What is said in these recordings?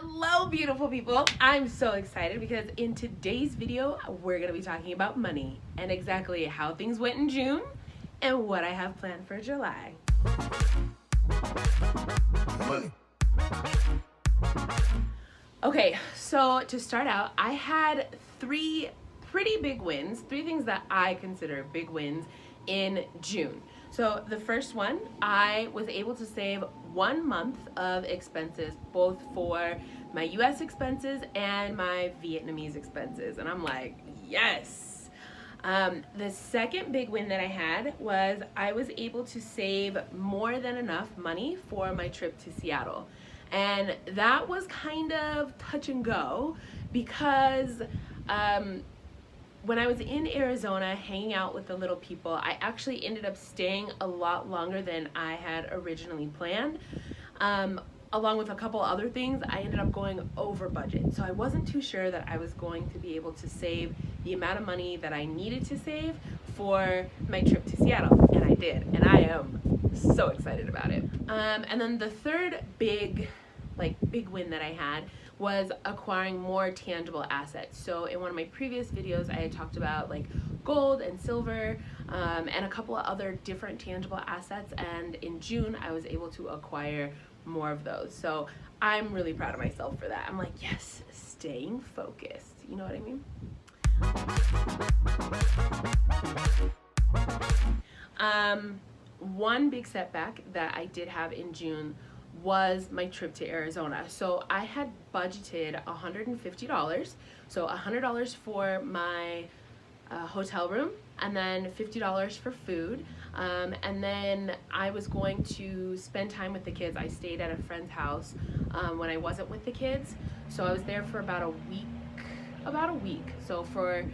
Hello, beautiful people. I'm so excited because in today's video, we're going to be talking about money and exactly how things went in June and what I have planned for July. Money. Okay, so to start out, I had three pretty big wins, three things that I consider big wins in June. So the first one, I was able to save 1 month of expenses, both for my US expenses and my Vietnamese expenses. And I'm like, yes. The second big win that I had was I was able to save more than enough money for my trip to Seattle. And that was kind of touch and go because when I was in Arizona hanging out with the little people, I actually ended up staying a lot longer than I had originally planned. Along with a couple other things, I ended up going over budget. So I wasn't too sure that I was going to be able to save the amount of money that I needed to save for my trip to Seattle. And I did. And I am so excited about it. And then the third big win that I had was acquiring more tangible assets. So in one of my previous videos, I had talked about like gold and silver and a couple of other different tangible assets. And in June, I was able to acquire more of those. So I'm really proud of myself for that. I'm like, yes, staying focused. You know what I mean? One big setback that I did have in June was my trip to Arizona. So I had budgeted $150, so $100 for my hotel room and then $50 for food, and then I was going to spend time with the kids. I stayed at a friend's house when I wasn't with the kids, so I was there for about a week. So for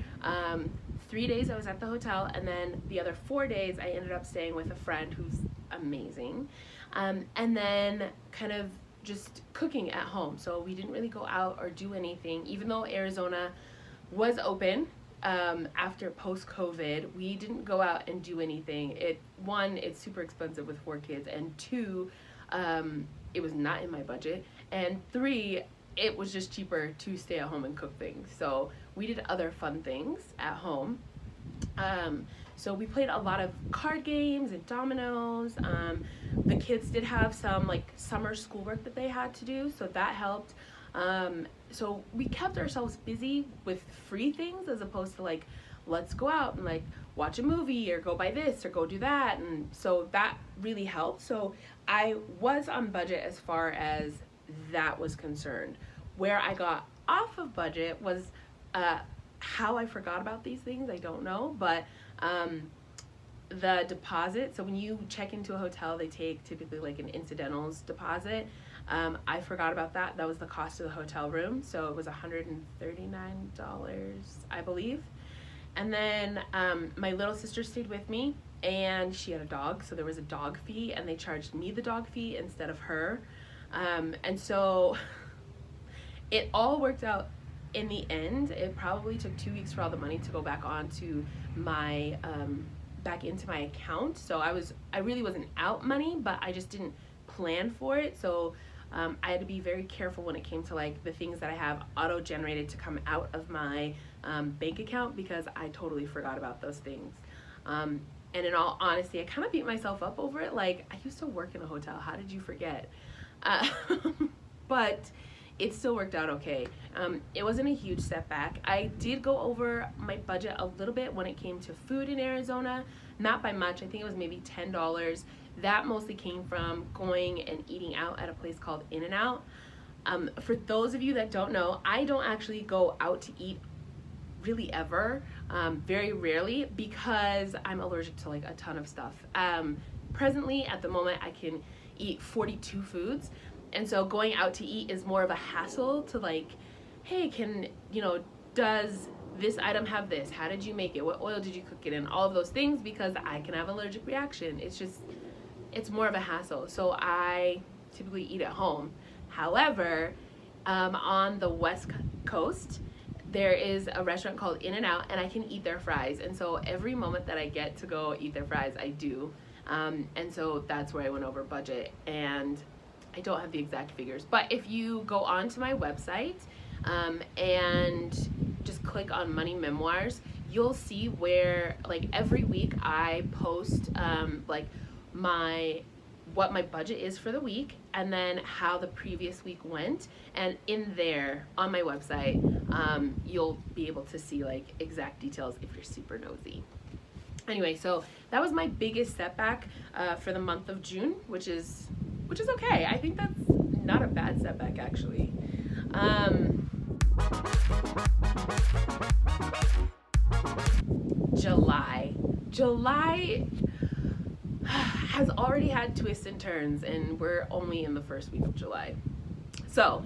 3 days I was at the hotel, and then the other 4 days I ended up staying with a friend who's amazing, and then kind of just cooking at home. So we didn't really go out or do anything, even though Arizona was open after post-COVID. We didn't go out and do anything. One, it's super expensive with 4 kids, and 2, it was not in my budget, and 3, it was just cheaper to stay at home and cook things. So we did other fun things at home. So we played a lot of card games and dominoes. The kids did have some like summer schoolwork that they had to do, so that helped. So we kept ourselves busy with free things as opposed to like, let's go out and like watch a movie or go buy this or go do that. And so that really helped. So I was on budget as far as that was concerned. Where I got off of budget was how I forgot about these things, I don't know, but the deposit. So when you check into a hotel, they take typically like an incidentals deposit. I forgot about that. That was the cost of the hotel room, so it was $139, I believe. And then my little sister stayed with me, and she had a dog, so there was a dog fee, and they charged me the dog fee instead of her. And so it all worked out in the end. It probably took 2 weeks for all the money to go back onto my back into my account. So I really wasn't out money, but I just didn't plan for it. So I had to be very careful when it came to like the things that I have auto-generated to come out of my bank account, because I totally forgot about those things. And in all honesty, I kind of beat myself up over it. Like, I used to work in a hotel. How did you forget? But it still worked out okay. It wasn't a huge setback. I did go over my budget a little bit when it came to food in Arizona. Not by much. I think it was maybe $10. That mostly came from going and eating out at a place called In-N-Out. For those of you that don't know, I don't actually go out to eat really ever, very rarely, because I'm allergic to like a ton of stuff. Presently, at the moment, I can eat 42 foods, and so going out to eat is more of a hassle to like, hey, does this item have this? How did you make it? What oil did you cook it in? All of those things, because I can have an allergic reaction. It's more of a hassle. So I typically eat at home. However, on the West Coast, there is a restaurant called In-N-Out, and I can eat their fries. And so every moment that I get to go eat their fries, I do. And so that's where I went over budget. And I don't have the exact figures, but if you go onto my website and just click on Money Memoirs, you'll see where like every week I post like what my budget is for the week, and then how the previous week went. And in there on my website, you'll be able to see like exact details if you're super nosy. Anyway, so that was my biggest setback for the month of June, which is okay. I think that's not a bad setback, actually. July has already had twists and turns, and we're only in the first week of July. So,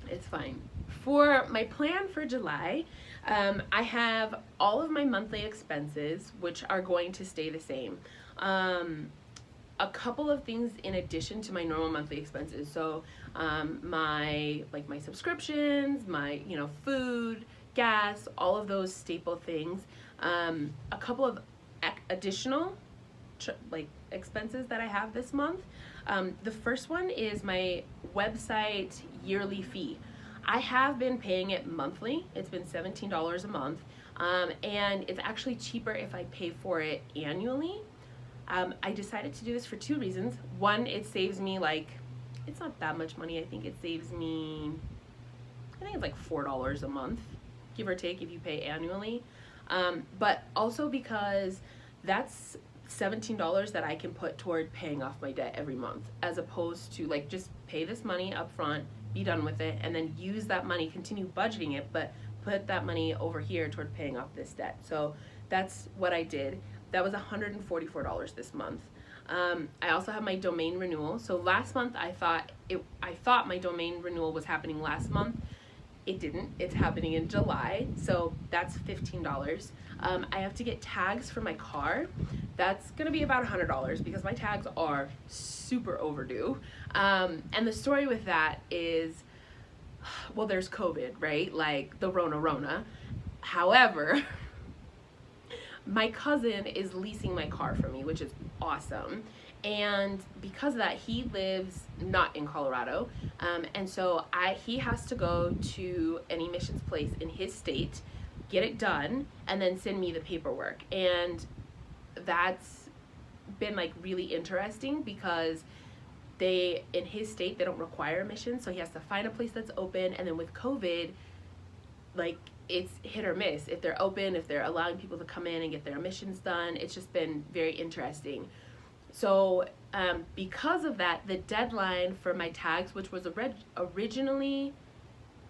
it's fine. For my plan for July, I have all of my monthly expenses, which are going to stay the same. A couple of things in addition to my normal monthly expenses. So, my subscriptions, my food, gas, all of those staple things. A couple of additional expenses that I have this month. The first one is my website yearly fee. I have been paying it monthly. It's been $17 a month, and it's actually cheaper if I pay for it annually. I decided to do this for two reasons. One, it saves me it's not that much money. I think it saves me, it's like $4 a month, give or take, if you pay annually. But also because that's $17 that I can put toward paying off my debt every month, as opposed to just pay this money up front, be done with it, and then use that money, continue budgeting it, but put that money over here toward paying off this debt. So that's what I did. That was $144 this month. I also have my domain renewal. So last month I thought my domain renewal was happening last month. It didn't. It's happening in July, so that's $15. I have to get tags for my car. That's gonna be about $100 because my tags are super overdue. And the story with that is, well, there's COVID, right? Like the Rona. However, my cousin is leasing my car for me, which is awesome. And because of that, he lives not in Colorado. And so he has to go to an emissions place in his state, get it done, and then send me the paperwork. And that's been really interesting because in his state, they don't require emissions. So he has to find a place that's open. And then with COVID, it's hit or miss. If they're open, if they're allowing people to come in and get their emissions done, it's just been very interesting. So because of that, the deadline for my tags, which was originally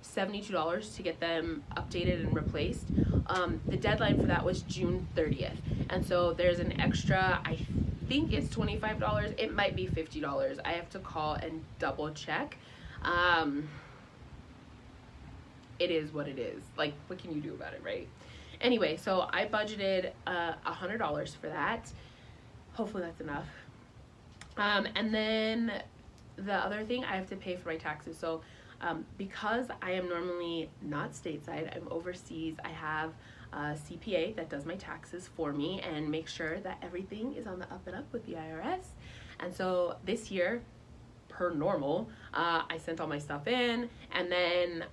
$72 to get them updated and replaced, the deadline for that was June 30th. And so there's an extra, I think it's $25. It might be $50. I have to call and double check. It is what it is. What can you do about it, right? Anyway, so I budgeted $100 for that. Hopefully that's enough. And then the other thing, I have to pay for my taxes. So because I am normally not stateside, I'm overseas, I have a CPA that does my taxes for me and make sure that everything is on the up and up with the IRS. And so this year, per normal, I sent all my stuff in, and then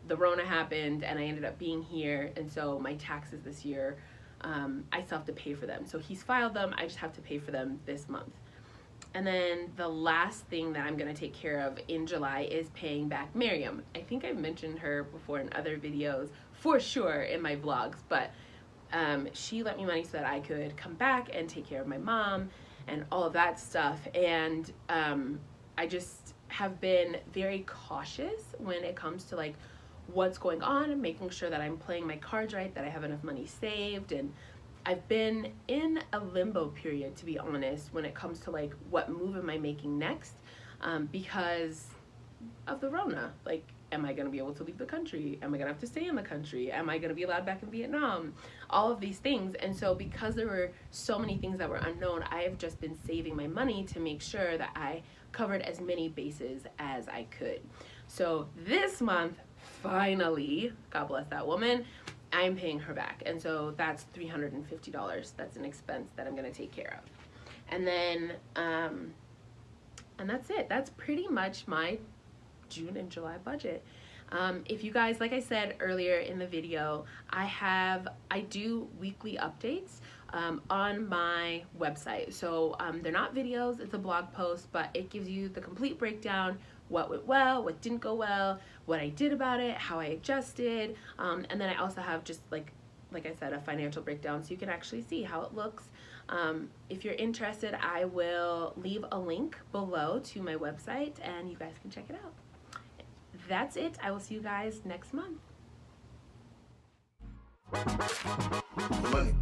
the Rona happened and I ended up being here, and so my taxes this year, I still have to pay for them. So he's filed them, I just have to pay for them this month. And then the last thing that I'm going to take care of in July is paying back Miriam. I think I've mentioned her before in other videos, for sure in my vlogs, but she lent me money so that I could come back and take care of my mom and all of that stuff. And I just have been very cautious when it comes to what's going on and making sure that I'm playing my cards right, that I have enough money saved. And I've been in a limbo period, to be honest, when it comes to what move am I making next, because of the Rona. Am I going to be able to leave the country? Am I going to have to stay in the country? Am I going to be allowed back in Vietnam? All of these things. And so because there were so many things that were unknown, I have just been saving my money to make sure that I covered as many bases as I could. So this month, finally, God bless that woman, I'm paying her back. And so that's $350. That's an expense that I'm going to take care of. And then And that's it. That's pretty much my June and July budget. If you guys, like I said earlier in the video, I do weekly updates on my website. So they're not videos, it's a blog post, but it gives you the complete breakdown, what went well, what didn't go well, what I did about it, how I adjusted, and then I also have just like I said, a financial breakdown so you can actually see how it looks. If you're interested, I will leave a link below to my website and you guys can check it out. That's it. I will see you guys next month. Money.